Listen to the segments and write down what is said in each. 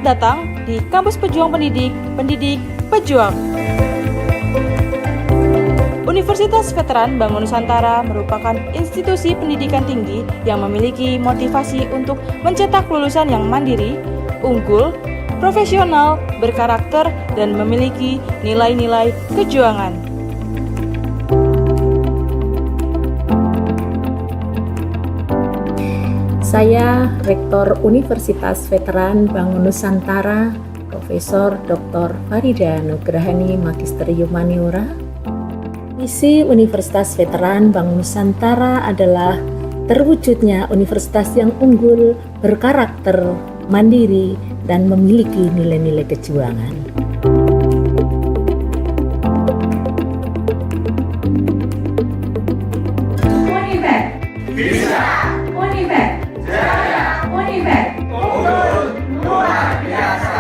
Selamat datang di Kampus Pejuang Pendidik, Pendidik Pejuang. Universitas Veteran Bangun Nusantara merupakan institusi pendidikan tinggi yang memiliki motivasi untuk mencetak lulusan yang mandiri, unggul, profesional, berkarakter, dan memiliki nilai-nilai kejuangan. Saya Rektor Universitas Veteran Bangun Nusantara, Profesor Dr. Farida Nugrahani Magister Humaniora. Misi Universitas Veteran Bangun Nusantara adalah terwujudnya universitas yang unggul, berkarakter, mandiri, dan memiliki nilai-nilai kejuangan. Univet bisa, Univet jaya, Univet unggul luar biasa.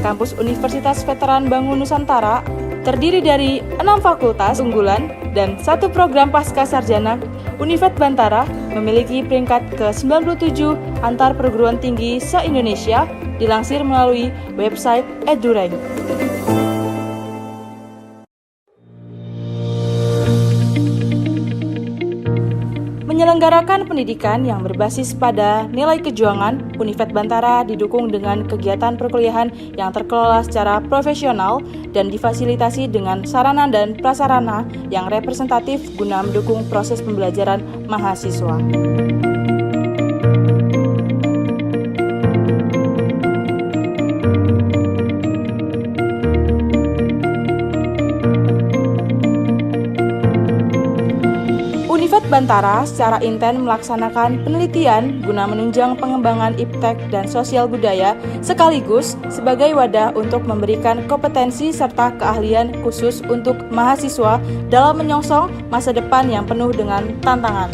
Kampus Universitas Veteran Bangun Nusantara terdiri dari 6 fakultas unggulan dan 1 program pasca sarjana. Univet Bantara memiliki peringkat ke-97 antar perguruan tinggi se-Indonesia, dilansir melalui website EduRank. Menyelenggarakan pendidikan yang berbasis pada nilai kejuangan, Univet Bantara didukung dengan kegiatan perkuliahan yang terkelola secara profesional dan difasilitasi dengan sarana dan prasarana yang representatif guna mendukung proses pembelajaran mahasiswa. Univet Bantara secara intens melaksanakan penelitian guna menunjang pengembangan iptek dan sosial budaya sekaligus sebagai wadah untuk memberikan kompetensi serta keahlian khusus untuk mahasiswa dalam menyongsong masa depan yang penuh dengan tantangan.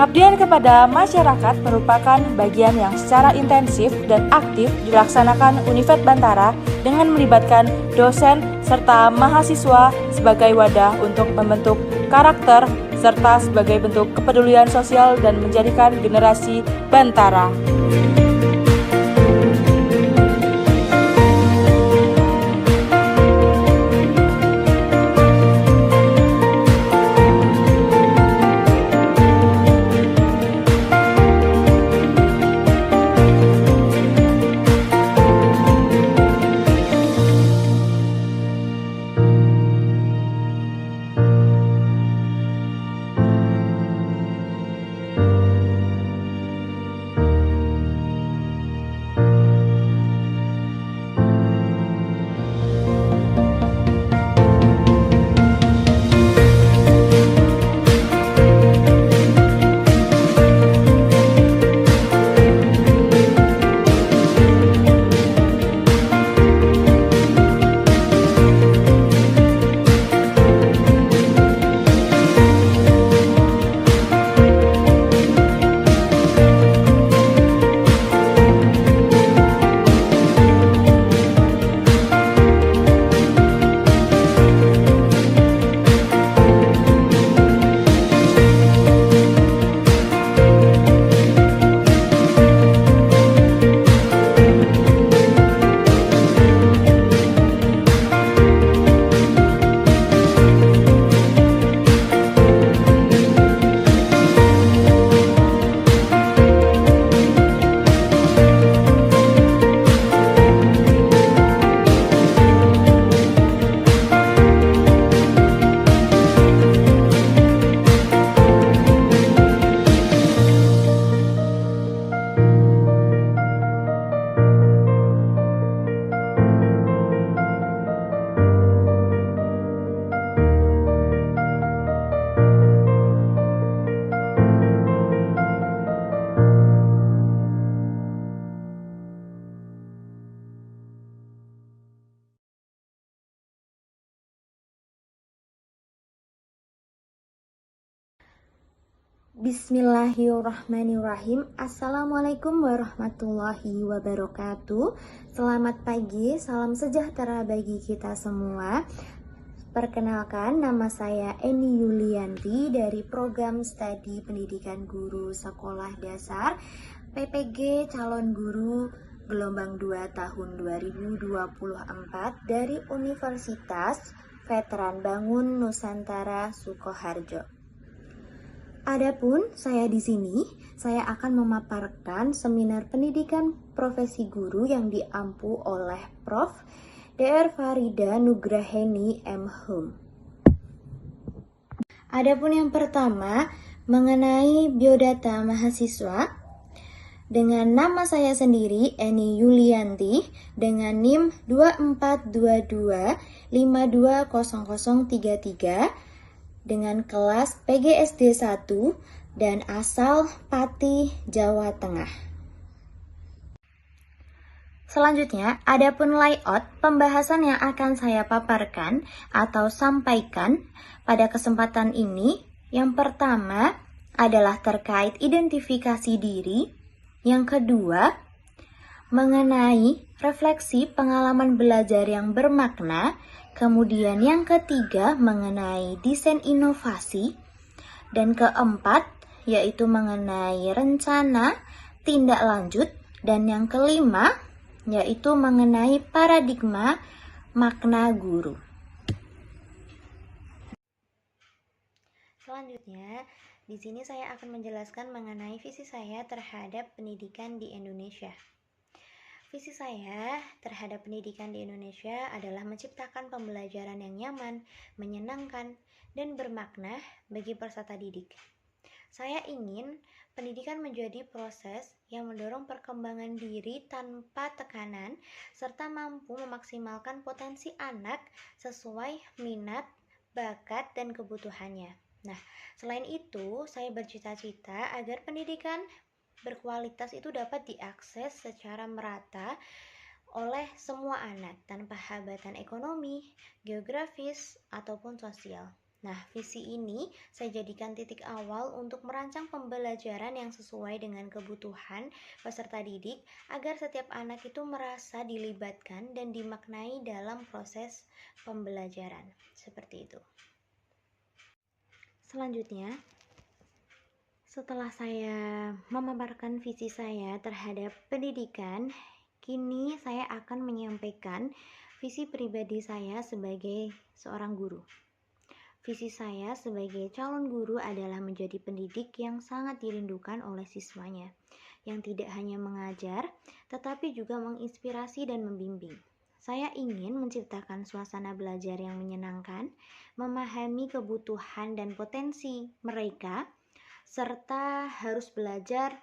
Pengabdian kepada masyarakat merupakan bagian yang secara intensif dan aktif dilaksanakan Univet Bantara dengan melibatkan dosen serta mahasiswa sebagai wadah untuk membentuk karakter serta sebagai bentuk kepedulian sosial dan menjadikan generasi Bantara. Bismillahirrahmanirrahim. Assalamualaikum warahmatullahi wabarakatuh. Selamat pagi, salam sejahtera bagi kita semua. Perkenalkan, nama saya Eni Yulianti dari Program Studi Pendidikan Guru Sekolah Dasar PPG Calon Guru Gelombang 2 tahun 2024 dari Universitas Veteran Bangun Nusantara Sukoharjo. Adapun saya di sini, saya akan memaparkan seminar pendidikan profesi guru yang diampu oleh Prof. Dr. Farida Nugraheni M.Hum. Adapun yang pertama mengenai biodata mahasiswa, dengan nama saya sendiri Eni Yulianti dengan NIM 2422520033 dengan kelas PGSD 1 dan asal Pati, Jawa Tengah. Selanjutnya, adapun layout pembahasan yang akan saya paparkan atau sampaikan pada kesempatan ini, yang pertama adalah terkait identifikasi diri, yang kedua mengenai refleksi pengalaman belajar yang bermakna, kemudian yang ketiga mengenai desain inovasi, dan keempat yaitu mengenai rencana tindak lanjut, dan yang kelima yaitu mengenai paradigma makna guru. Selanjutnya, di sini saya akan menjelaskan mengenai visi saya terhadap pendidikan di Indonesia. Visi saya terhadap pendidikan di Indonesia adalah menciptakan pembelajaran yang nyaman, menyenangkan, dan bermakna bagi peserta didik. Saya ingin pendidikan menjadi proses yang mendorong perkembangan diri tanpa tekanan, serta mampu memaksimalkan potensi anak sesuai minat, bakat, dan kebutuhannya. Nah, selain itu, saya bercita-cita agar pendidikan berkualitas itu dapat diakses secara merata oleh semua anak tanpa hambatan ekonomi, geografis, ataupun sosial. Nah, visi ini saya jadikan titik awal untuk merancang pembelajaran yang sesuai dengan kebutuhan peserta didik agar setiap anak itu merasa dilibatkan dan dimaknai dalam proses pembelajaran. Seperti itu. Selanjutnya, setelah saya memaparkan visi saya terhadap pendidikan, kini saya akan menyampaikan visi pribadi saya sebagai seorang guru. Visi saya sebagai calon guru adalah menjadi pendidik yang sangat dirindukan oleh siswanya, yang tidak hanya mengajar, tetapi juga menginspirasi dan membimbing. Saya ingin menciptakan suasana belajar yang menyenangkan, memahami kebutuhan dan potensi mereka, serta harus belajar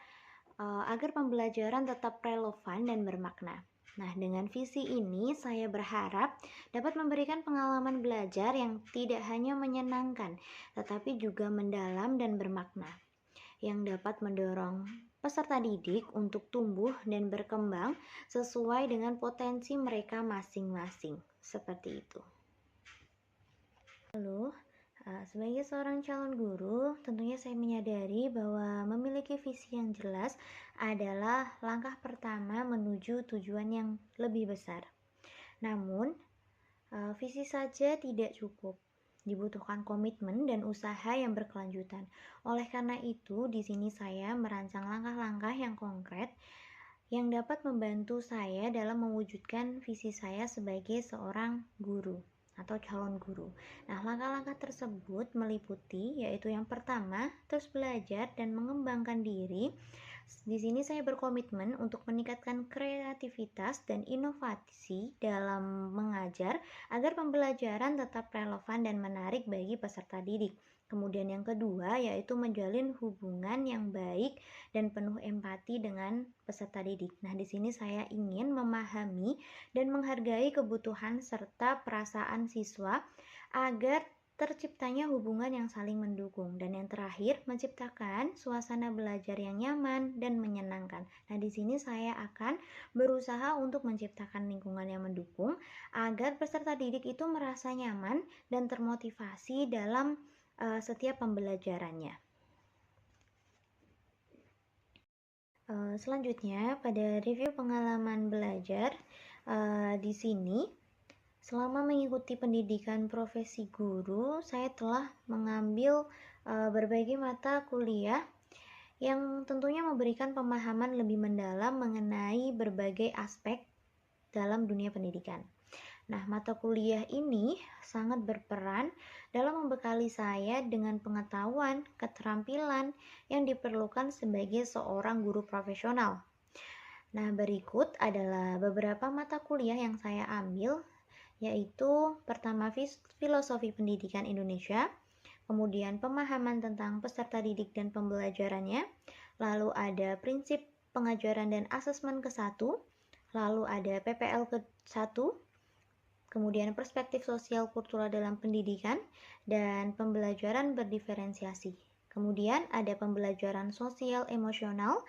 agar pembelajaran tetap relevan dan bermakna. Nah, dengan visi ini saya berharap dapat memberikan pengalaman belajar yang tidak hanya menyenangkan, tetapi juga mendalam dan bermakna, yang dapat mendorong peserta didik untuk tumbuh dan berkembang sesuai dengan potensi mereka masing-masing. Seperti itu. Lalu, sebagai seorang calon guru, tentunya saya menyadari bahwa memiliki visi yang jelas adalah langkah pertama menuju tujuan yang lebih besar. Namun, visi saja tidak cukup. Dibutuhkan komitmen dan usaha yang berkelanjutan. Oleh karena itu, di sini saya merancang langkah-langkah yang konkret yang dapat membantu saya dalam mewujudkan visi saya sebagai seorang guru atau calon guru. Nah, langkah-langkah tersebut meliputi yaitu yang pertama, terus belajar dan mengembangkan diri. Di sini saya berkomitmen untuk meningkatkan kreativitas dan inovasi dalam mengajar agar pembelajaran tetap relevan dan menarik bagi peserta didik. Kemudian yang kedua yaitu menjalin hubungan yang baik dan penuh empati dengan peserta didik. Nah, di sini saya ingin memahami dan menghargai kebutuhan serta perasaan siswa agar terciptanya hubungan yang saling mendukung. Dan yang terakhir, menciptakan suasana belajar yang nyaman dan menyenangkan. Nah, di sini saya akan berusaha untuk menciptakan lingkungan yang mendukung agar peserta didik itu merasa nyaman dan termotivasi dalam setiap pembelajarannya. Selanjutnya, pada review pengalaman belajar, di sini selama mengikuti pendidikan profesi guru, saya telah mengambil berbagai mata kuliah yang tentunya memberikan pemahaman lebih mendalam mengenai berbagai aspek dalam dunia pendidikan. Nah, mata kuliah ini sangat berperan dalam membekali saya dengan pengetahuan, keterampilan yang diperlukan sebagai seorang guru profesional. Nah, berikut adalah beberapa mata kuliah yang saya ambil, yaitu pertama Filosofi Pendidikan Indonesia, kemudian pemahaman tentang peserta didik dan pembelajarannya, lalu ada prinsip pengajaran dan asesmen ke-1, lalu ada PPL ke-1, kemudian perspektif sosial kultural dalam pendidikan, dan pembelajaran berdiferensiasi. Kemudian ada pembelajaran sosial emosional,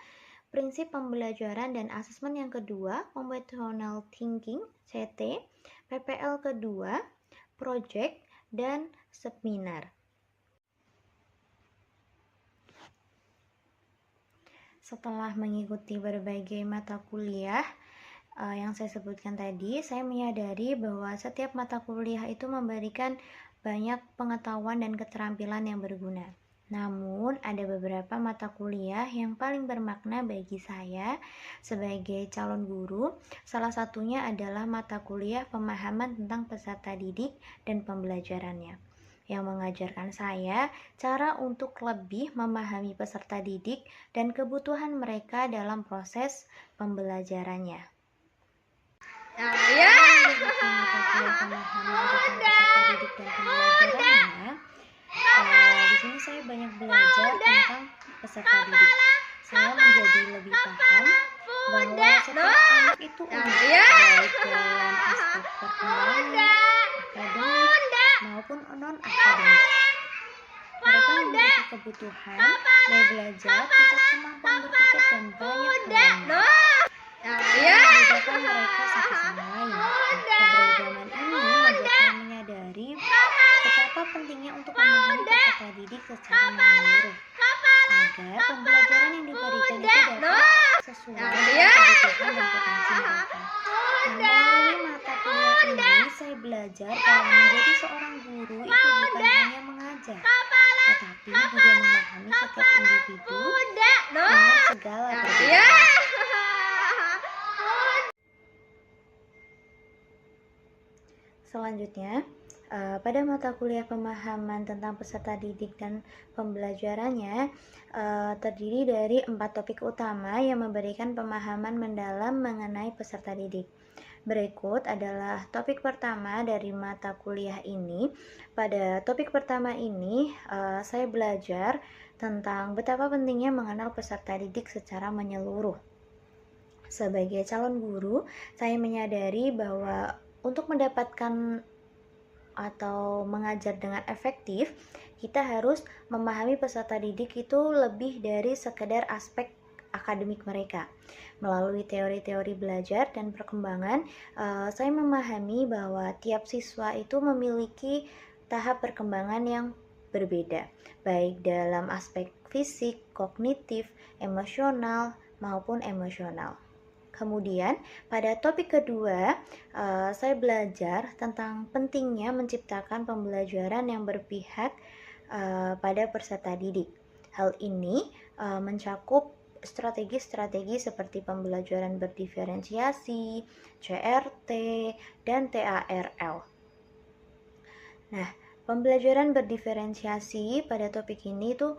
prinsip pembelajaran dan asesmen yang kedua, computational thinking, CT, PPL kedua, project, dan seminar. Setelah mengikuti berbagai mata kuliah yang saya sebutkan tadi, saya menyadari bahwa setiap mata kuliah itu memberikan banyak pengetahuan dan keterampilan yang berguna. Namun, ada beberapa mata kuliah yang paling bermakna bagi saya sebagai calon guru. Salah satunya adalah mata kuliah pemahaman tentang peserta didik dan pembelajarannya, yang mengajarkan saya cara untuk lebih memahami peserta didik dan kebutuhan mereka dalam proses pembelajarannya. Di sini saya banyak belajar tentang peserta didik. Saya menjadi lebih paham bahwa setiap anak itu unik, baik dalam aspek perkembangan, akademik, maupun non-akademik. Mereka memiliki kebutuhan dari belajar, tingkat kemampuan berpikir, dan banyak lainnya. Membedakan mereka satu sama lain. Keberagaman ini membuat saya menyadari betapa pentingnya untuk memahami peserta didik secara menyeluruh, agar pembelajaran yang diberikan itu dapat sesuai dengan kebutuhan dan potensi mereka. Nah, melalui mata kuliah ini, saya belajar bahwa menjadi seorang guru itu bukan hanya mengajar, tetapi juga memahami setiap individu dengan segala perbedaan. Selanjutnya, pada mata kuliah pemahaman tentang peserta didik dan pembelajarannya terdiri dari 4 topik utama yang memberikan pemahaman mendalam mengenai peserta didik. Berikut adalah topik pertama dari mata kuliah ini. Pada topik pertama ini, saya belajar tentang betapa pentingnya mengenal peserta didik secara menyeluruh. Sebagai calon guru, saya menyadari bahwa untuk mendapatkan atau mengajar dengan efektif, kita harus memahami peserta didik itu lebih dari sekedar aspek akademik mereka. Melalui teori-teori belajar dan perkembangan, saya memahami bahwa tiap siswa itu memiliki tahap perkembangan yang berbeda, baik dalam aspek fisik, kognitif, emosional, maupun emosional. Kemudian, pada topik kedua, saya belajar tentang pentingnya menciptakan pembelajaran yang berpihak pada peserta didik. Hal ini mencakup strategi-strategi seperti pembelajaran berdiferensiasi, CRT, dan TARL. Nah, pembelajaran berdiferensiasi pada topik ini tuh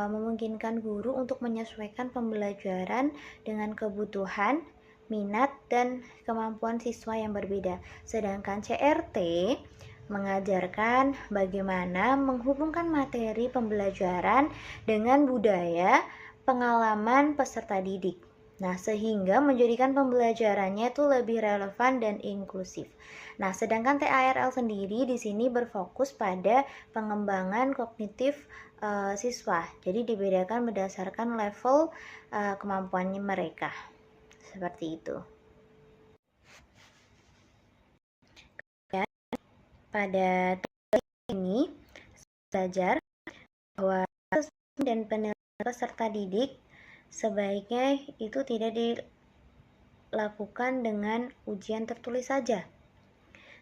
memungkinkan guru untuk menyesuaikan pembelajaran dengan kebutuhan, minat, dan kemampuan siswa yang berbeda. Sedangkan CRT mengajarkan bagaimana menghubungkan materi pembelajaran dengan budaya, pengalaman peserta didik. Nah, sehingga menjadikan pembelajarannya itu lebih relevan dan inklusif. Nah, sedangkan TARL sendiri di sini berfokus pada pengembangan kognitif siswa. Jadi dibedakan berdasarkan level kemampuannya mereka. Seperti itu. Dan pada topik ini belajar bahwa dan penilaian peserta didik sebaiknya itu tidak dilakukan dengan ujian tertulis saja,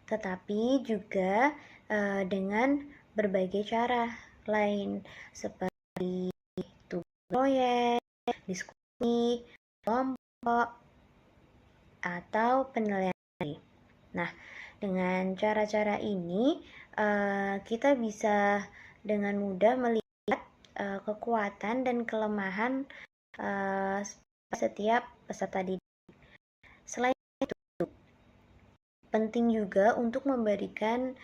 tetapi juga dengan berbagai cara lain seperti tugas proyek, diskusi, kelompok, atau penilaian. Nah, dengan cara-cara ini kita bisa dengan mudah melihat kekuatan dan kelemahan setiap peserta didik. Selain itu, penting juga untuk memberikan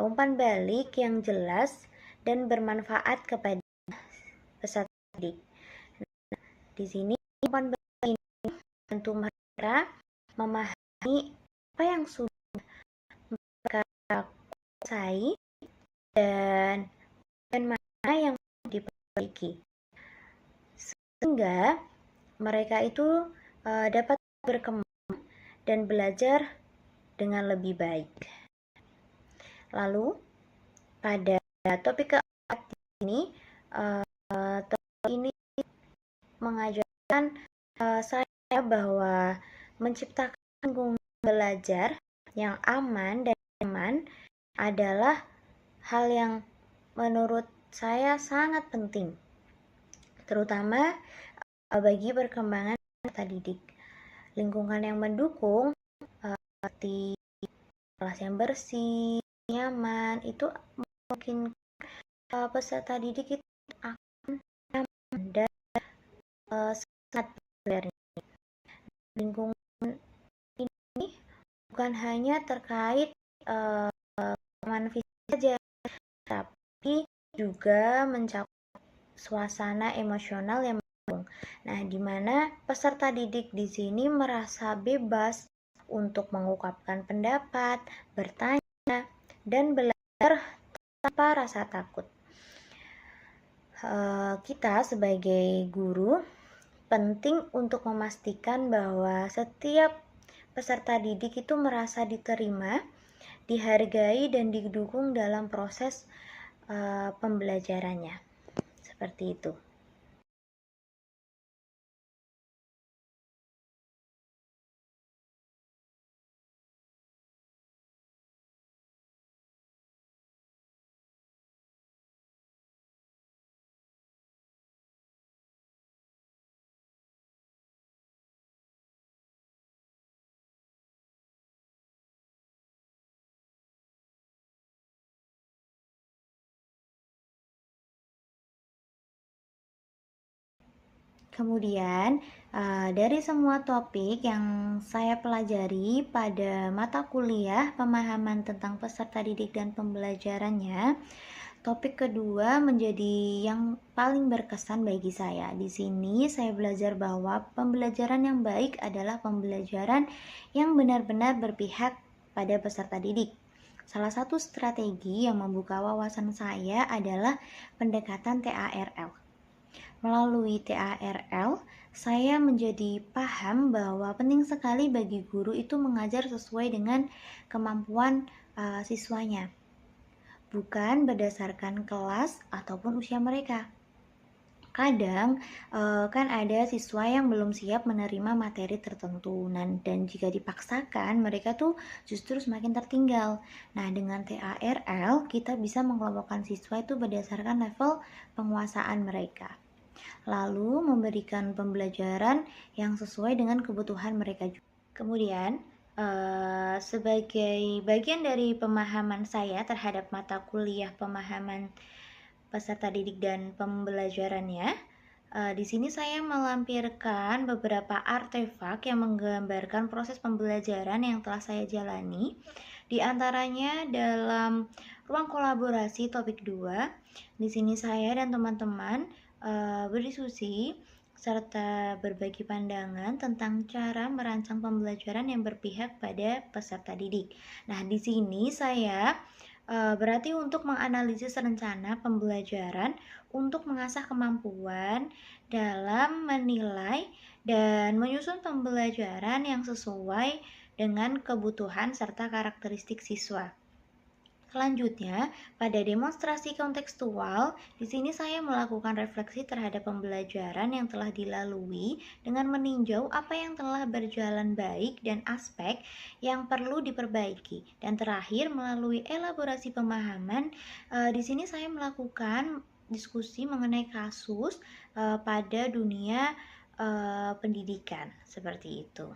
umpan balik yang jelas dan bermanfaat kepada peserta didik. Nah, di sini umpan balik ini membantu mereka memahami apa yang sudah mereka kuasai dan mana yang diperbaiki, sehingga mereka itu dapat berkembang dan belajar dengan lebih baik. Lalu pada topik keempat ini, topik ini mengajarkan saya bahwa menciptakan lingkungan belajar yang aman dan nyaman adalah hal yang menurut saya sangat penting, terutama bagi perkembangan peserta didik. Lingkungan yang mendukung seperti kelas yang bersih, nyaman, itu mungkin peserta didik itu akan nyaman dan sangat belajar. Lingkungan ini bukan hanya terkait keamanan fisik saja, tapi juga mencakup suasana emosional yang mendukung. Nah, di mana peserta didik di sini merasa bebas untuk mengungkapkan pendapat, bertanya, dan belajar tanpa rasa takut. Kita sebagai guru penting untuk memastikan bahwa setiap peserta didik itu merasa diterima, dihargai, dan didukung dalam proses pembelajarannya. Seperti itu. Kemudian, dari semua topik yang saya pelajari pada mata kuliah pemahaman tentang peserta didik dan pembelajarannya, topik kedua menjadi yang paling berkesan bagi saya. Di sini saya belajar bahwa pembelajaran yang baik adalah pembelajaran yang benar-benar berpihak pada peserta didik. Salah satu strategi yang membuka wawasan saya adalah pendekatan TARL. Melalui TARL, saya menjadi paham bahwa penting sekali bagi guru itu mengajar sesuai dengan kemampuan siswanya, bukan berdasarkan kelas ataupun usia mereka. Kadang kan ada siswa yang belum siap menerima materi tertentu, dan jika dipaksakan mereka tuh justru semakin tertinggal. Nah, dengan TARL kita bisa mengelompokkan siswa itu berdasarkan level penguasaan mereka, lalu memberikan pembelajaran yang sesuai dengan kebutuhan mereka juga. Kemudian, sebagai bagian dari pemahaman saya terhadap mata kuliah pemahaman peserta didik dan pembelajarannya, di sini saya melampirkan beberapa artefak yang menggambarkan proses pembelajaran yang telah saya jalani. Di antaranya dalam ruang kolaborasi topik 2, di sini saya dan teman-teman berdiskusi serta berbagi pandangan tentang cara merancang pembelajaran yang berpihak pada peserta didik. Nah, di sini saya berarti untuk menganalisis rencana pembelajaran untuk mengasah kemampuan dalam menilai dan menyusun pembelajaran yang sesuai dengan kebutuhan serta karakteristik siswa. Selanjutnya, pada demonstrasi kontekstual, di sini saya melakukan refleksi terhadap pembelajaran yang telah dilalui dengan meninjau apa yang telah berjalan baik dan aspek yang perlu diperbaiki. Dan terakhir, melalui elaborasi pemahaman, di sini saya melakukan diskusi mengenai kasus pada dunia pendidikan, seperti itu.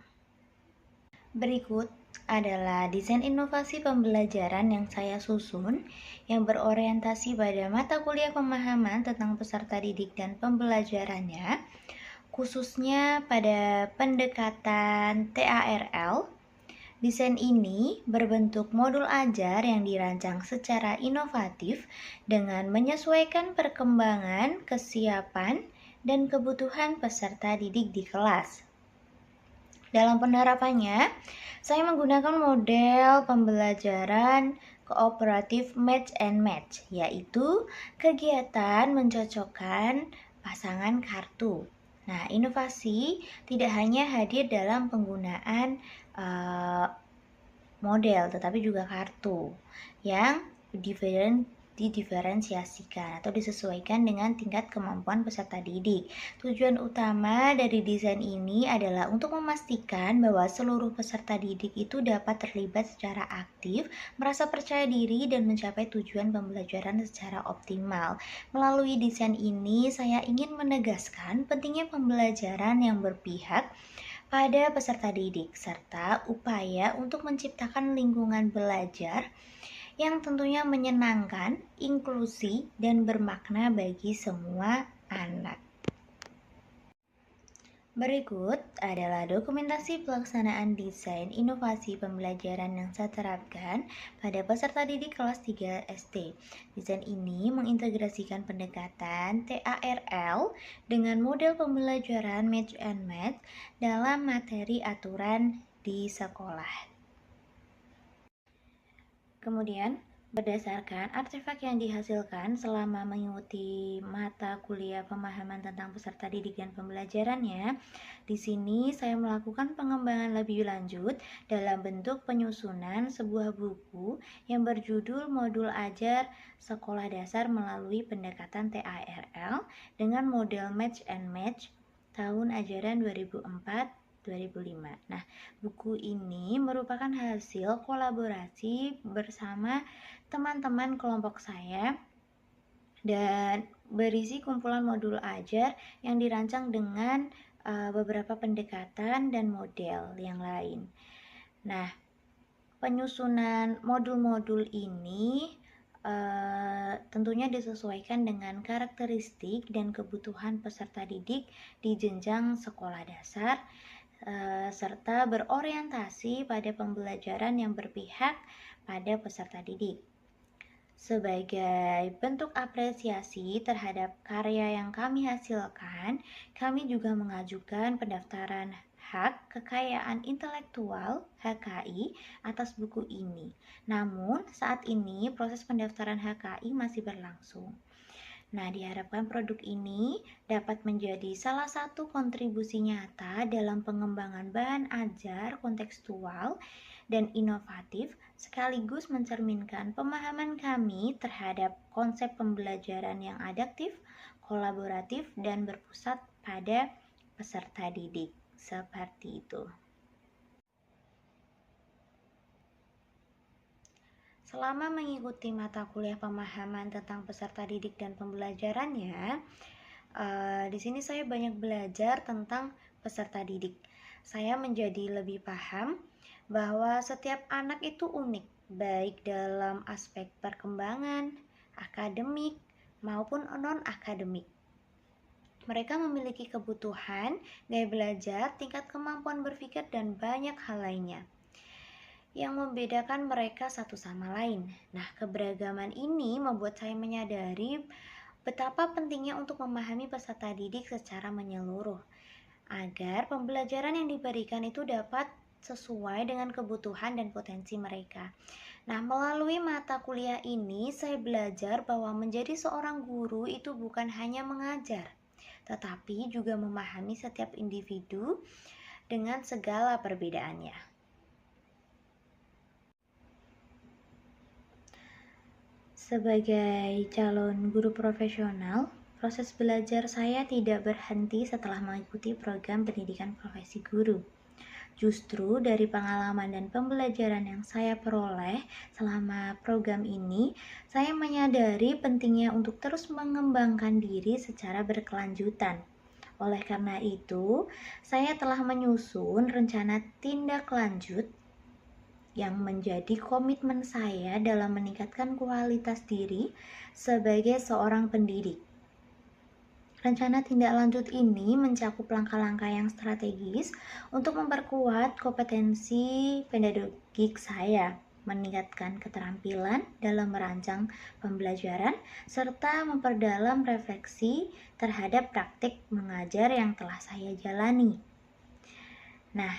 Berikut adalah desain inovasi pembelajaran yang saya susun yang berorientasi pada mata kuliah pemahaman tentang peserta didik dan pembelajarannya, khususnya pada pendekatan TARL. Desain ini berbentuk modul ajar yang dirancang secara inovatif dengan menyesuaikan perkembangan, kesiapan, dan kebutuhan peserta didik di kelas. Dalam penerapannya, saya menggunakan model pembelajaran kooperatif match and match, yaitu kegiatan mencocokkan pasangan kartu. Nah, inovasi tidak hanya hadir dalam penggunaan model, tetapi juga kartu yang didiferensiasikan atau disesuaikan dengan tingkat kemampuan peserta didik. Tujuan utama dari desain ini adalah untuk memastikan bahwa seluruh peserta didik itu dapat terlibat secara aktif, merasa percaya diri, dan mencapai tujuan pembelajaran secara optimal. Melalui desain ini, saya ingin menegaskan pentingnya pembelajaran yang berpihak pada peserta didik, serta upaya untuk menciptakan lingkungan belajar yang tentunya menyenangkan, inklusi, dan bermakna bagi semua anak. Berikut adalah dokumentasi pelaksanaan desain inovasi pembelajaran yang saya terapkan pada peserta didik kelas 3 SD. Desain ini mengintegrasikan pendekatan TARL dengan model pembelajaran match and match dalam materi aturan di sekolah. Kemudian, berdasarkan artefak yang dihasilkan selama mengikuti mata kuliah pemahaman tentang peserta didik dan pembelajarannya, di sini saya melakukan pengembangan lebih lanjut dalam bentuk penyusunan sebuah buku yang berjudul Modul Ajar Sekolah Dasar melalui pendekatan TARL dengan model Match and Match tahun ajaran 2004-2005. Nah, buku ini merupakan hasil kolaborasi bersama teman-teman kelompok saya dan berisi kumpulan modul ajar yang dirancang dengan beberapa pendekatan dan model yang lain. Nah, penyusunan modul-modul ini tentunya disesuaikan dengan karakteristik dan kebutuhan peserta didik di jenjang sekolah dasar serta berorientasi pada pembelajaran yang berpihak pada peserta didik. Sebagai bentuk apresiasi terhadap karya yang kami hasilkan, kami juga mengajukan pendaftaran hak kekayaan intelektual (HKI) atas buku ini. Namun, saat ini proses pendaftaran HKI masih berlangsung. Nah, diharapkan produk ini dapat menjadi salah satu kontribusi nyata dalam pengembangan bahan ajar kontekstual dan inovatif, sekaligus mencerminkan pemahaman kami terhadap konsep pembelajaran yang adaptif, kolaboratif, dan berpusat pada peserta didik. Seperti itu. Selama mengikuti mata kuliah pemahaman tentang peserta didik dan pembelajarannya, di sini saya banyak belajar tentang peserta didik. Saya menjadi lebih paham bahwa setiap anak itu unik, baik dalam aspek perkembangan, akademik, maupun non-akademik. Mereka memiliki kebutuhan, gaya belajar, tingkat kemampuan berpikir, dan banyak hal lainnya yang membedakan mereka satu sama lain. Nah, keberagaman ini membuat saya menyadari betapa pentingnya untuk memahami peserta didik secara menyeluruh, agar pembelajaran yang diberikan itu dapat sesuai dengan kebutuhan dan potensi mereka. Nah, melalui mata kuliah ini, saya belajar bahwa menjadi seorang guru itu bukan hanya mengajar, tetapi juga memahami setiap individu dengan segala perbedaannya. Sebagai calon guru profesional, proses belajar saya tidak berhenti setelah mengikuti program pendidikan profesi guru. Justru dari pengalaman dan pembelajaran yang saya peroleh selama program ini, saya menyadari pentingnya untuk terus mengembangkan diri secara berkelanjutan. Oleh karena itu, saya telah menyusun rencana tindak lanjut yang menjadi komitmen saya dalam meningkatkan kualitas diri sebagai seorang pendidik. Rencana tindak lanjut ini mencakup langkah-langkah yang strategis untuk memperkuat kompetensi pedagogik saya, meningkatkan keterampilan dalam merancang pembelajaran, serta memperdalam refleksi terhadap praktik mengajar yang telah saya jalani. Nah,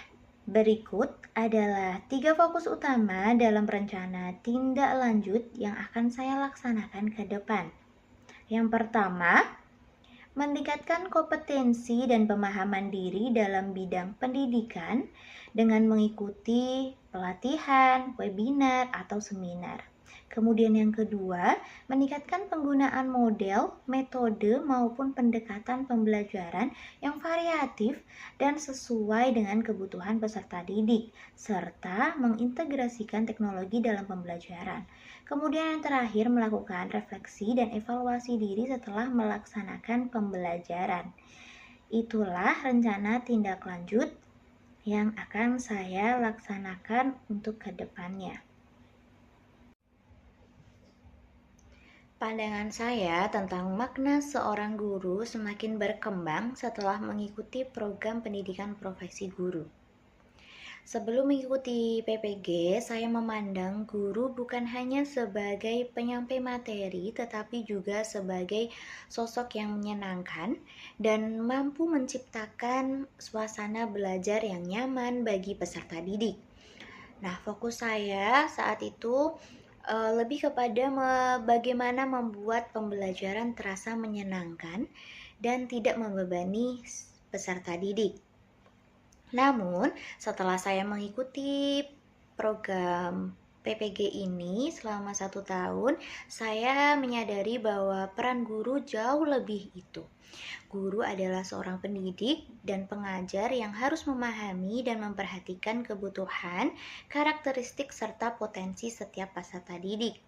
berikut adalah 3 fokus utama dalam rencana tindak lanjut yang akan saya laksanakan ke depan. Yang pertama, meningkatkan kompetensi dan pemahaman diri dalam bidang pendidikan dengan mengikuti pelatihan, webinar, atau seminar. Kemudian yang kedua, meningkatkan penggunaan model, metode, maupun pendekatan pembelajaran yang variatif dan sesuai dengan kebutuhan peserta didik, serta mengintegrasikan teknologi dalam pembelajaran. Kemudian yang terakhir, melakukan refleksi dan evaluasi diri setelah melaksanakan pembelajaran. Itulah rencana tindak lanjut yang akan saya laksanakan untuk kedepannya. Pandangan saya tentang makna seorang guru semakin berkembang setelah mengikuti program pendidikan profesi guru. Sebelum mengikuti PPG, saya memandang guru bukan hanya sebagai penyampai materi, tetapi juga sebagai sosok yang menyenangkan dan mampu menciptakan suasana belajar yang nyaman bagi peserta didik. Nah, fokus saya saat itu lebih kepada bagaimana membuat pembelajaran terasa menyenangkan dan tidak membebani peserta didik. Namun, setelah saya mengikuti program PPG ini selama 1 tahun, saya menyadari bahwa peran guru jauh lebih itu. Guru adalah seorang pendidik dan pengajar yang harus memahami dan memperhatikan kebutuhan, karakteristik, serta potensi setiap peserta didik.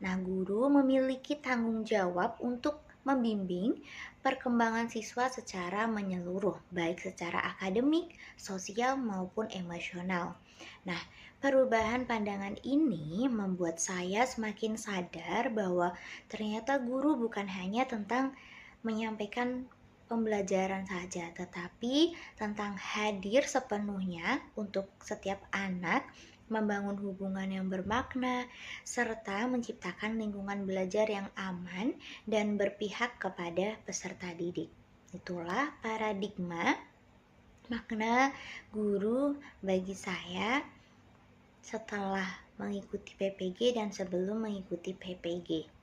Nah, guru memiliki tanggung jawab untuk membimbing perkembangan siswa secara menyeluruh, baik secara akademik, sosial, maupun emosional. Nah, perubahan pandangan ini membuat saya semakin sadar bahwa ternyata guru bukan hanya tentang menyampaikan pembelajaran saja, tetapi tentang hadir sepenuhnya untuk setiap anak, membangun hubungan yang bermakna, serta menciptakan lingkungan belajar yang aman dan berpihak kepada peserta didik. Itulah paradigma makna guru bagi saya setelah mengikuti PPG dan sebelum mengikuti PPG.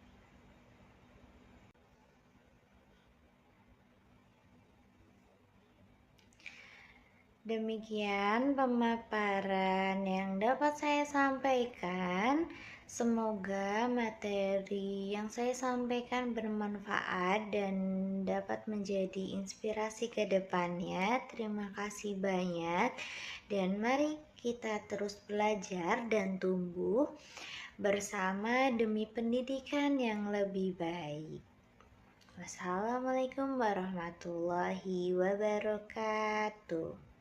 Demikian pemaparan yang dapat saya sampaikan. Semoga materi yang saya sampaikan bermanfaat dan dapat menjadi inspirasi ke depannya. Terima kasih banyak dan mari kita terus belajar dan tumbuh bersama demi pendidikan yang lebih baik. Wassalamualaikum warahmatullahi wabarakatuh.